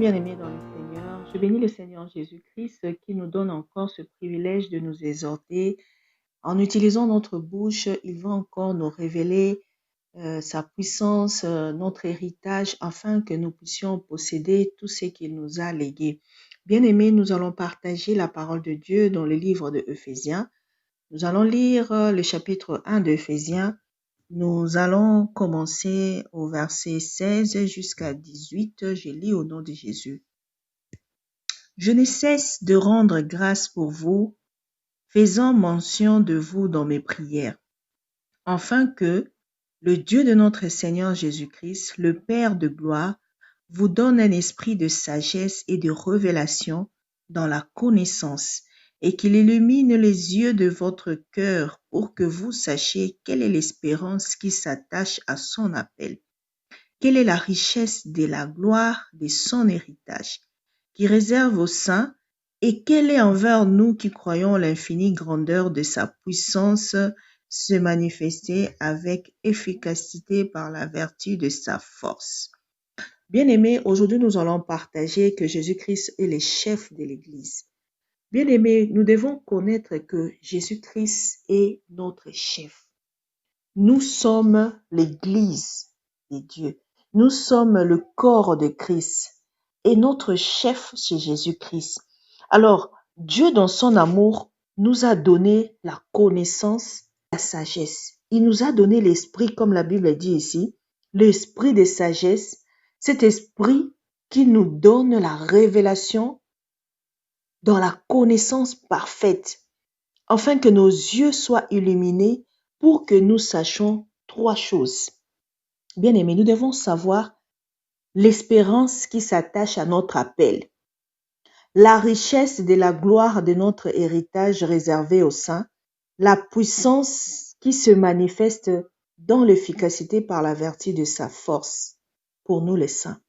bien-aimés dans le Seigneur, je bénis le Seigneur Jésus-Christ qui nous donne encore ce privilège de nous exhorter. En utilisant notre bouche, il va encore nous révéler sa puissance, notre héritage, afin que nous puissions posséder tout ce qu'il nous a légué. Bien-aimés, nous allons partager la parole de Dieu dans le livre de Ephésiens. Nous allons lire le chapitre 1 de Ephésiens. Nous allons commencer au verset 16 jusqu'à 18. Je lis au nom de Jésus. Je ne cesse de rendre grâce pour vous, faisant mention de vous dans mes prières, afin que le Dieu de notre Seigneur Jésus-Christ, le Père de gloire, vous donne un esprit de sagesse et de révélation dans la connaissance, et qu'il illumine les yeux de votre cœur pour que vous sachiez quelle est l'espérance qui s'attache à son appel, quelle est la richesse de la gloire de son héritage, qui réserve aux saints, et quelle est envers nous qui croyons l'infinie grandeur de sa puissance se manifester avec efficacité par la vertu de sa force. Bien-aimés, aujourd'hui nous allons partager que Jésus-Christ est le chef de l'Église. Bien-aimés, nous devons connaître que Jésus-Christ est notre chef. Nous sommes l'Église de Dieu. Nous sommes le corps de Christ. Et notre chef, c'est Jésus-Christ. Alors, Dieu, dans son amour, nous a donné la connaissance, la sagesse. Il nous a donné l'esprit, comme la Bible dit ici, l'esprit de sagesse, cet esprit qui nous donne la révélation dans la connaissance parfaite, afin que nos yeux soient illuminés pour que nous sachions trois choses. Bien-aimés, nous devons savoir l'espérance qui s'attache à notre appel, la richesse de la gloire de notre héritage réservé aux saints, la puissance qui se manifeste dans l'efficacité par la vertu de sa force pour nous les saints.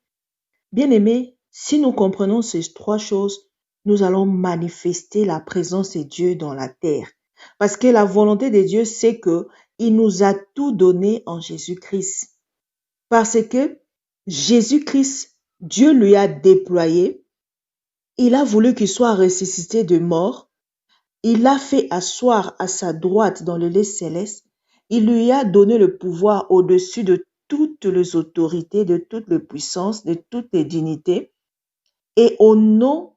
Bien-aimés, si nous comprenons ces trois choses, nous allons manifester la présence de Dieu dans la terre. Parce que la volonté de Dieu, c'est qu'il nous a tout donné en Jésus-Christ. Parce que Jésus-Christ, Dieu lui a déployé, il a voulu qu'il soit ressuscité de mort, il l'a fait asseoir à sa droite dans le lieu céleste, il lui a donné le pouvoir au-dessus de toutes les autorités, de toutes les puissances, de toutes les dignités, et au nom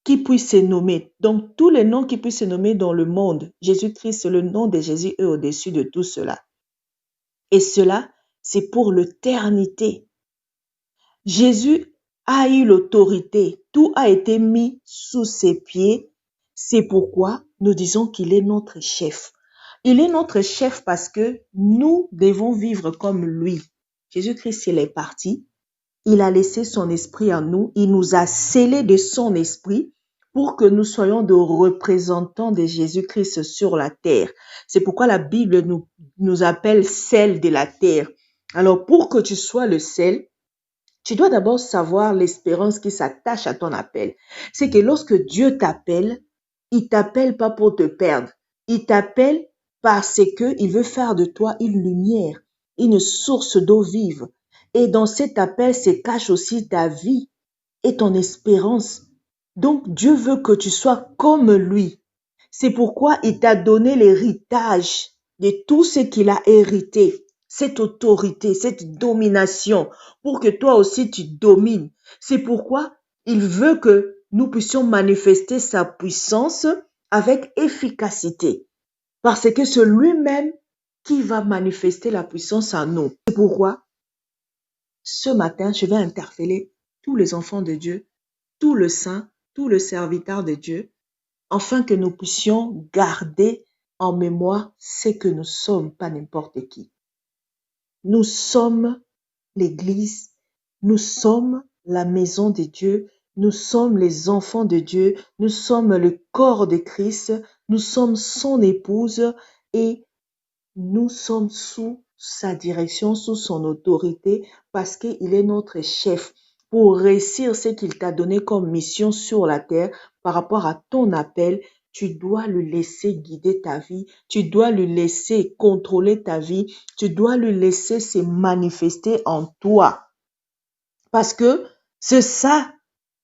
qui puisse se nommer, donc tous les noms qui puissent se nommer dans le monde, Jésus-Christ, le nom de Jésus est au-dessus de tout cela. Et cela, c'est pour l'éternité. Jésus a eu l'autorité, tout a été mis sous ses pieds. C'est pourquoi nous disons qu'il est notre chef. Il est notre chef parce que nous devons vivre comme lui. Jésus-Christ, il est parti. Il a laissé son esprit en nous. Il nous a scellés de son esprit pour que nous soyons de représentants de Jésus-Christ sur la terre. C'est pourquoi la Bible nous appelle sel de la terre. Alors, pour que tu sois le sel, tu dois d'abord savoir l'espérance qui s'attache à ton appel. C'est que lorsque Dieu t'appelle, il t'appelle pas pour te perdre. Il t'appelle parce qu'il veut faire de toi une lumière, une source d'eau vive. Et dans cet appel se cache aussi ta vie et ton espérance. Donc Dieu veut que tu sois comme lui. C'est pourquoi il t'a donné l'héritage de tout ce qu'il a hérité. Cette autorité, cette domination, pour que toi aussi tu domines. C'est pourquoi il veut que nous puissions manifester sa puissance avec efficacité. Parce que c'est lui-même qui va manifester la puissance en nous. C'est pourquoi ce matin, je vais interpeller tous les enfants de Dieu, tous les saints, tous les serviteurs de Dieu, afin que nous puissions garder en mémoire ce que nous sommes, pas n'importe qui. Nous sommes l'Église, nous sommes la maison de Dieu, nous sommes les enfants de Dieu, nous sommes le corps de Christ, nous sommes son épouse et nous sommes sous sa direction, sous son autorité, parce qu'il est notre chef. Pour réussir ce qu'il t'a donné comme mission sur la terre, par rapport à ton appel, tu dois lui laisser guider ta vie, tu dois lui laisser contrôler ta vie, tu dois lui laisser se manifester en toi. Parce que C'est ça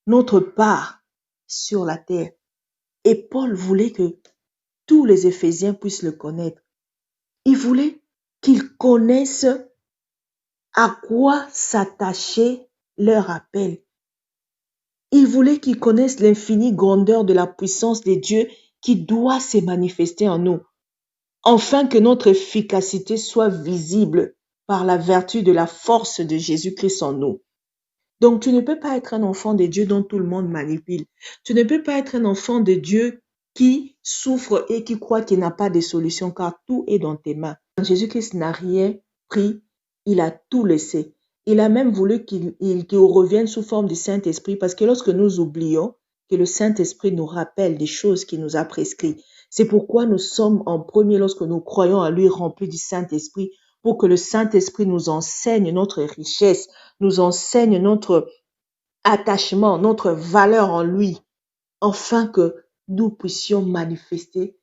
notre part sur la terre. Et Paul voulait que tous les Éphésiens puissent le connaître. Il voulait qu'ils connaissent à quoi s'attachait leur appel. Il voulait qu'ils connaissent l'infinie grandeur de la puissance de Dieu qui doit se manifester en nous, afin que notre efficacité soit visible par la vertu de la force de Jésus-Christ en nous. Donc, tu ne peux pas être un enfant de Dieu dont tout le monde manipule. Tu ne peux pas être un enfant de Dieu qui souffre et qui croit qu'il n'a pas de solution, car tout est dans tes mains. Jésus-Christ n'a rien pris, il a tout laissé. Il a même voulu qu'il revienne sous forme du Saint-Esprit, parce que lorsque nous oublions que le Saint-Esprit nous rappelle des choses qu'il nous a prescrites, c'est pourquoi nous sommes en premier, lorsque nous croyons à lui, remplis du Saint-Esprit, pour que le Saint-Esprit nous enseigne notre richesse, nous enseigne notre attachement, notre valeur en lui, afin que nous puissions manifester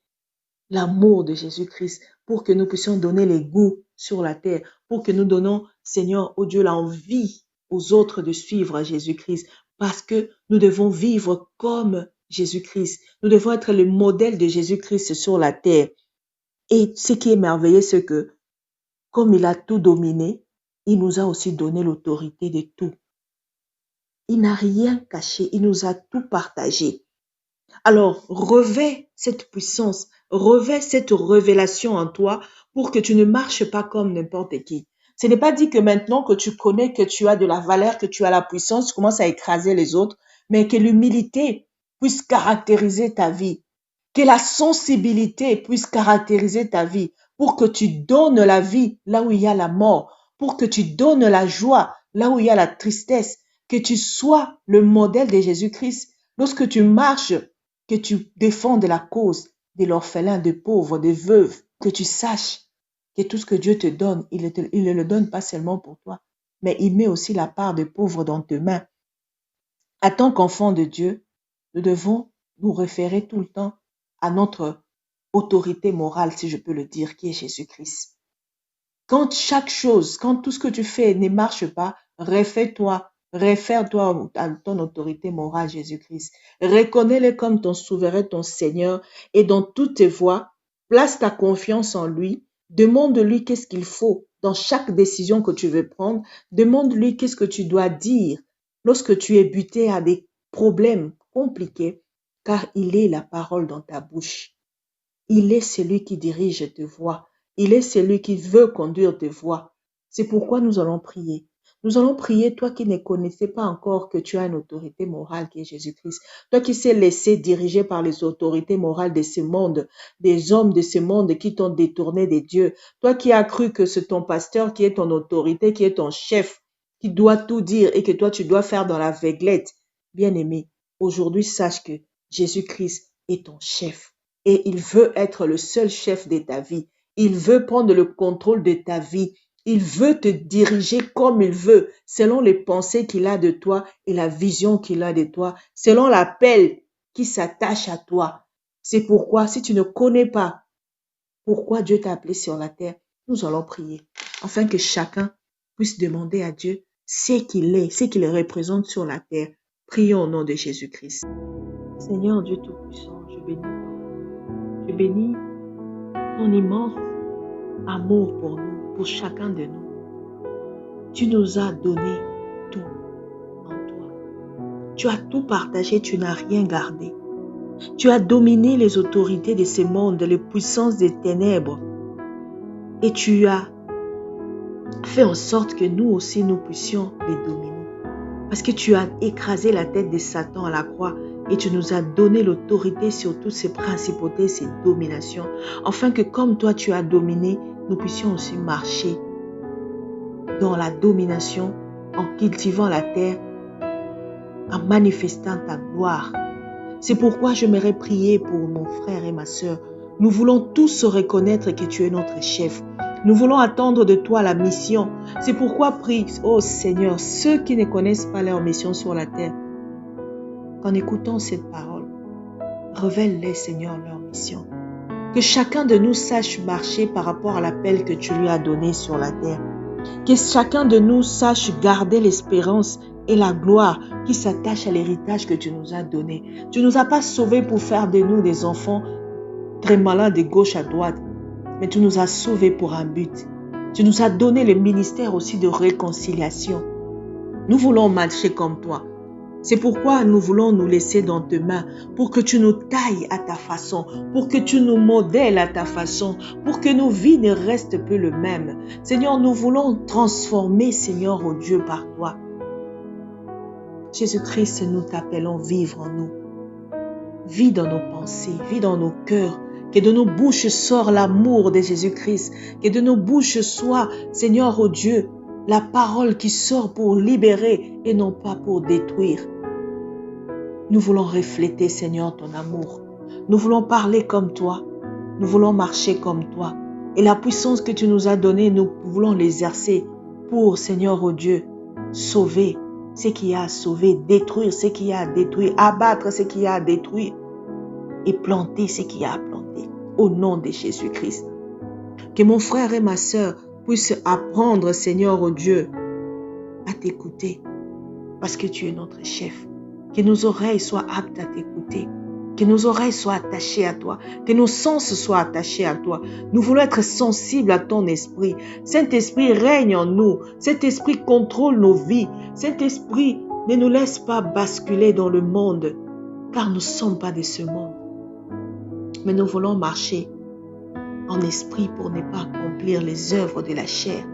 l'amour de Jésus-Christ, pour que nous puissions donner les goûts sur la terre, pour que nous donnons, Seigneur, oh Dieu, l'envie aux autres de suivre Jésus-Christ, parce que nous devons vivre comme Jésus-Christ. Nous devons être le modèle de Jésus-Christ sur la terre. Et ce qui est merveilleux, c'est que, comme il a tout dominé, il nous a aussi donné l'autorité de tout. Il n'a rien caché, il nous a tout partagé. Alors, revêt cette puissance, revêt cette révélation en toi pour que tu ne marches pas comme n'importe qui. Ce n'est pas dit que maintenant que tu connais que tu as de la valeur, que tu as la puissance, tu commences à écraser les autres, mais que l'humilité puisse caractériser ta vie, que la sensibilité puisse caractériser ta vie, pour que tu donnes la vie là où il y a la mort, pour que tu donnes la joie là où il y a la tristesse, que tu sois le modèle de Jésus-Christ. Lorsque tu marches, que tu défendes la cause de l'orphelin, des pauvres, des veuves, que tu saches que tout ce que Dieu te donne, il ne le donne pas seulement pour toi, mais il met aussi la part des pauvres dans tes mains. En tant qu'enfant de Dieu, nous devons nous référer tout le temps à notre autorité morale, si je peux le dire, qui est Jésus-Christ. Quand chaque chose, quand tout ce que tu fais ne marche pas, réfère-toi à ton autorité morale, Jésus-Christ. Reconnais-le comme ton souverain, ton Seigneur, et dans toutes tes voies, place ta confiance en lui. Demande-lui qu'est-ce qu'il faut dans chaque décision que tu veux prendre. Demande-lui qu'est-ce que tu dois dire lorsque tu es buté à des problèmes compliqués, car il est la parole dans ta bouche. Il est celui qui dirige tes voies. Il est celui qui veut conduire tes voies. C'est pourquoi nous allons prier. Nous allons prier, toi qui ne connaissais pas encore que tu as une autorité morale qui est Jésus-Christ. Toi qui s'est laissé diriger par les autorités morales de ce monde, des hommes de ce monde qui t'ont détourné de Dieu. Toi qui as cru que c'est ton pasteur qui est ton autorité, qui est ton chef, qui doit tout dire et que toi tu dois faire dans l'aveuglette. Bien-aimé, aujourd'hui sache que Jésus-Christ est ton chef. Et il veut être le seul chef de ta vie. Il veut prendre le contrôle de ta vie. Il veut te diriger comme il veut, selon les pensées qu'il a de toi et la vision qu'il a de toi, selon l'appel qui s'attache à toi. C'est pourquoi, si tu ne connais pas pourquoi Dieu t'a appelé sur la terre, nous allons prier, afin que chacun puisse demander à Dieu ce qu'il est, ce qu'il représente sur la terre. Prions au nom de Jésus-Christ. Seigneur Dieu Tout-Puissant, je bénis ton nom. Je bénis ton immense amour pour nous, pour chacun de nous. Tu nous as donné tout en toi. Tu as tout partagé, tu n'as rien gardé. Tu as dominé les autorités de ce monde, les puissances des ténèbres. Et tu as fait en sorte que nous aussi, nous puissions les dominer. Parce que tu as écrasé la tête de Satan à la croix et tu nous as donné l'autorité sur toutes ces principautés, ces dominations, afin que comme toi tu as dominé, nous puissions aussi marcher dans la domination, en cultivant la terre, en manifestant ta gloire. C'est pourquoi j'aimerais prier pour mon frère et ma sœur. Nous voulons tous reconnaître que tu es notre chef. Nous voulons attendre de toi la mission. C'est pourquoi prie, oh Seigneur, ceux qui ne connaissent pas leur mission sur la terre, qu'en écoutant cette parole, révèle-les, Seigneur, leur mission. Que chacun de nous sache marcher par rapport à l'appel que tu lui as donné sur la terre. Que chacun de nous sache garder l'espérance et la gloire qui s'attachent à l'héritage que tu nous as donné. Tu ne nous as pas sauvés pour faire de nous des enfants très malins de gauche à droite, mais tu nous as sauvés pour un but. Tu nous as donné le ministère aussi de réconciliation. Nous voulons marcher comme toi. C'est pourquoi nous voulons nous laisser dans tes mains, pour que tu nous tailles à ta façon, pour que tu nous modèles à ta façon, pour que nos vies ne restent plus les mêmes. Seigneur, nous voulons transformer, Seigneur, oh Dieu, par toi. Jésus-Christ, nous t'appelons vivre en nous. Vis dans nos pensées, vis dans nos cœurs. Que de nos bouches sorte l'amour de Jésus-Christ. Que de nos bouches soit, Seigneur, oh Dieu, la parole qui sort pour libérer et non pas pour détruire. Nous voulons refléter, Seigneur, ton amour. Nous voulons parler comme toi. Nous voulons marcher comme toi. Et la puissance que tu nous as donnée, nous voulons l'exercer pour, Seigneur, oh Dieu, sauver ce qui a à sauver, détruire ce qui a à détruire, abattre ce qui a à détruire et planter ce qui a à planter. Au nom de Jésus-Christ. Que mon frère et ma sœur puissent apprendre, Seigneur, oh Dieu, à t'écouter parce que tu es notre chef. Que nos oreilles soient aptes à t'écouter. Que nos oreilles soient attachées à toi. Que nos sens soient attachés à toi. Nous voulons être sensibles à ton esprit. Saint-Esprit règne en nous. Saint-Esprit contrôle nos vies. Saint-Esprit ne nous laisse pas basculer dans le monde, car nous ne sommes pas de ce monde. Mais nous voulons marcher en esprit pour ne pas accomplir les œuvres de la chair.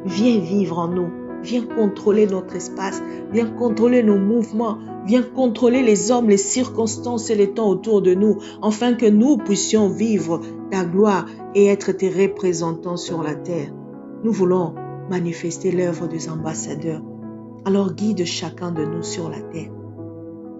Viens vivre en nous. Viens contrôler notre espace. Viens contrôler nos mouvements. Viens contrôler les hommes, les circonstances et les temps autour de nous, afin que nous puissions vivre ta gloire et être tes représentants sur la terre. Nous voulons manifester l'œuvre des ambassadeurs. Alors guide chacun de nous sur la terre.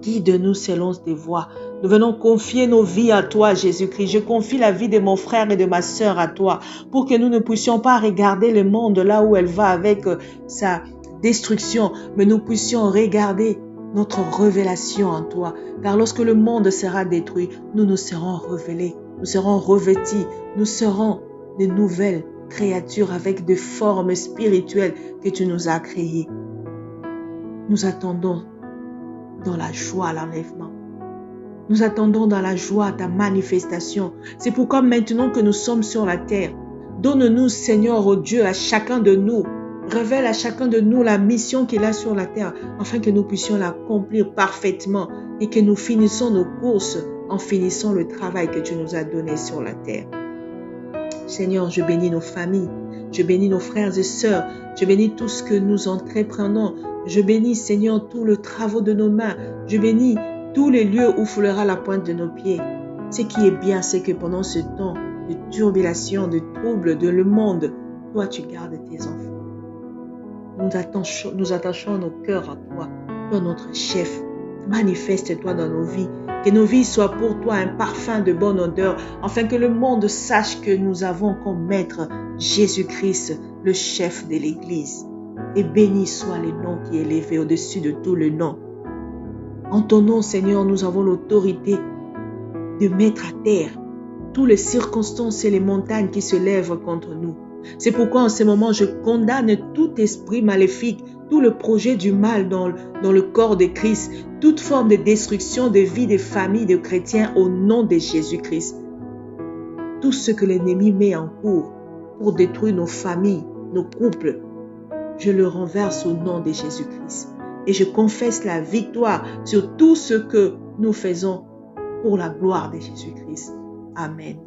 Guide-nous selon tes voies. Nous venons confier nos vies à toi, Jésus-Christ. Je confie la vie de mon frère et de ma sœur à toi, pour que nous ne puissions pas regarder le monde là où elle va avec sa destruction, mais nous puissions regarder notre révélation en toi. Car lorsque le monde sera détruit, nous nous serons révélés, nous serons revêtis, nous serons de nouvelles créatures avec des formes spirituelles que tu nous as créées. Nous attendons dans la joie l'enlèvement. Nous attendons dans la joie ta manifestation. C'est pourquoi maintenant que nous sommes sur la terre, donne-nous, Seigneur, oh Dieu, à chacun de nous, révèle à chacun de nous la mission qu'il a sur la terre, afin que nous puissions l'accomplir parfaitement et que nous finissons nos courses en finissant le travail que tu nous as donné sur la terre. Seigneur, je bénis nos familles, je bénis nos frères et sœurs, je bénis tout ce que nous entreprenons. Je bénis, Seigneur, tous les travaux de nos mains. Je bénis tous les lieux où foulera la pointe de nos pieds. Ce qui est bien, c'est que pendant ce temps de turbulation, de troubles de le monde, toi, tu gardes tes enfants. Nous attachons nos cœurs à toi, toi notre chef. Manifeste-toi dans nos vies. Que nos vies soient pour toi un parfum de bonne odeur, afin que le monde sache que nous avons comme maître Jésus-Christ, le chef de l'Église. Et béni soit le nom qui est élevé au-dessus de tout le nom. En ton nom, Seigneur, nous avons l'autorité de mettre à terre toutes les circonstances et les montagnes qui se lèvent contre nous. C'est pourquoi en ce moment, je condamne tout esprit maléfique, tout le projet du mal dans le corps de Christ, toute forme de destruction de vie, de famille, de chrétiens au nom de Jésus-Christ. Tout ce que l'ennemi met en cours pour détruire nos familles, nos couples, je le renverse au nom de Jésus-Christ. Et je confesse la victoire sur tout ce que nous faisons pour la gloire de Jésus-Christ. Amen.